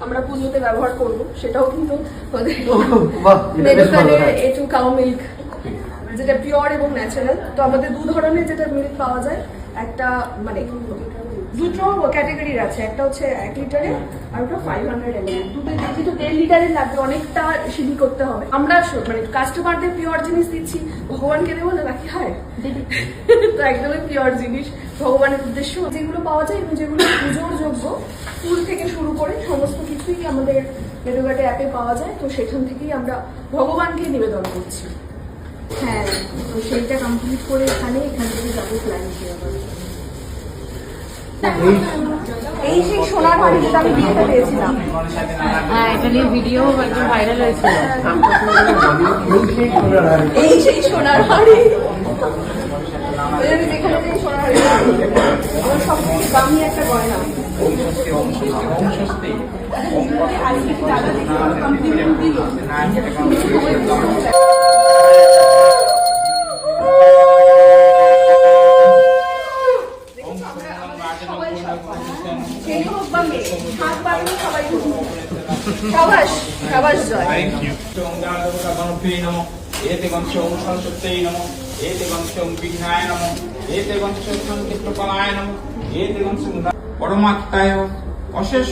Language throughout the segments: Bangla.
আমরা পুজোতে ব্যবহার করব, সেটাও কিন্তু মেডোকার্ডের A2 কাউ মিল্ক, যেটা পিওর এবং ন্যাচারাল। তো আমাদের দু ধরনের যেটা মিল্ক পাওয়া যায়, একটা মানে দুটো ক্যাটাগরির আছে, একটা হচ্ছে 1 লিটারের আর ওটা 500 ml। দুটো যেহেতু 1.5 লিটারের লাগবে, অনেকটা সিদ্ধি করতে হবে। আমরা মানে কাস্টমারদের পিওর জিনিস দিচ্ছি, ভগবানকে দেবো না নাকি? হয় তো একদমই পিওর জিনিস ভগবানের উদ্দেশ্য। যেগুলো পাওয়া যায় এবং যেগুলো পুজোর যোগ্য, ফুল থেকে শুরু করে সমস্ত কিছুই আমাদের মেডোকার্ডে অ্যাপে পাওয়া যায়। তো সেখান থেকেই আমরা ভগবানকে নিবেদন করছি। হ্যাঁ, তো সেইটা কমপ্লিট করে এখান থেকে যাবো প্ল্যান করে। এই সেই সোনার হাড়ি যেটা আমি বিয়েতে পেয়েছিলাম, হ্যাঁ, এটা নিয়ে ভিডিও একদম ভাইরাল হয়েছিল। এই সেই সোনার হাড়ি, যেখানে যে সোনার হাড়ি আমার সবথেকে দামি একটা গয়না। পরমাত্মায় অশেষ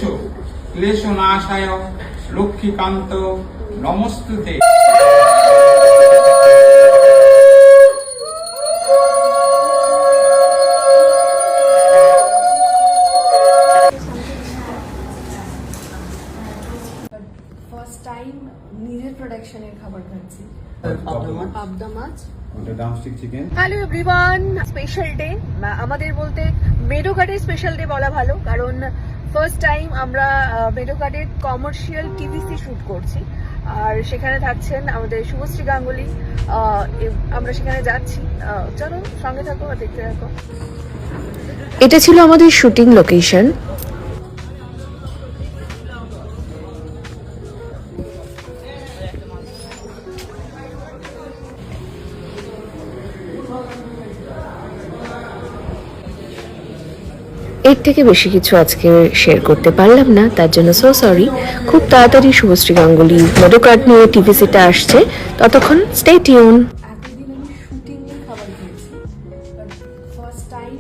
ক্লেশ নাশায় লক্ষ্মীকান্ত নমস্তুতে। ফার্স্ট টাইম নিজের প্রোডাকশনের খাবার খাচ্ছি, পাবদা মাছ, drumstick chicken. Hello everyone, special day আমাদের বলতে মেডোকার্ডের স্পেশাল ডে বলা ভালো, কারণ ফার্স্ট টাইম আমরা মেডোকার্ডের কমার্শিয়াল টিভিসি শুট করছি। আর সেখানে থাকছেন আমাদের শুভশ্রী গাঙ্গুলি, আমরা সেখানে যাচ্ছি। চলো সঙ্গে থাকো আর দেখতে থাকো। এটা ছিল আমাদের শুটিং লোকেশন। এর থেকে বেশি কিছু আজকে শেয়ার করতে পারলাম না, তার জন্য সো সরি। খুব তাড়াতাড়ি শুভশ্রী গাঙ্গুলি মেডোকার্ড নিয়ে টিভিসিটা আসছে, ততক্ষণ স্টে টিউন। এতদিন আমি শুটিংয়ের খাবার খেয়েছি, ফার্স্ট টাইম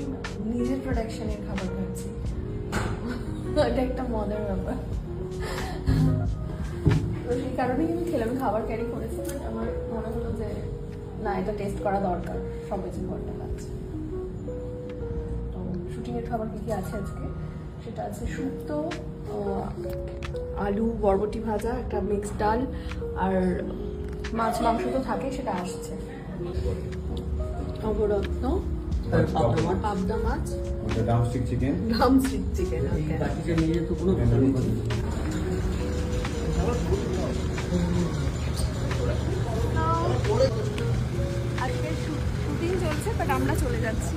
নিজের প্রোডাকশনের খাবার খাচ্ছি। এটা একটা মজার ব্যাপার। তো সেই কারণেই আমি খেলাম, খাবার ক্যারি করেছি। আমার মনে হলো যে না, এটা টেস্ট করা দরকার, সব কিছু ঘরটা খাচ্ছে। তো শুটিংয়ের খাবার কী কী আছে আজকে, সেটা আছে শুক্তো, আলু বরবটি ভাজা, একটা মিক্সড ডাল, আর মাছ মাংস তো থাকে, সেটা আসছে। অবরত্ন, পাবদা মাছ, ড্রামস্টিক চিকেন। Drumstick chicken. আজকে শুটিং চলছে, বাট আমরা চলে যাচ্ছি।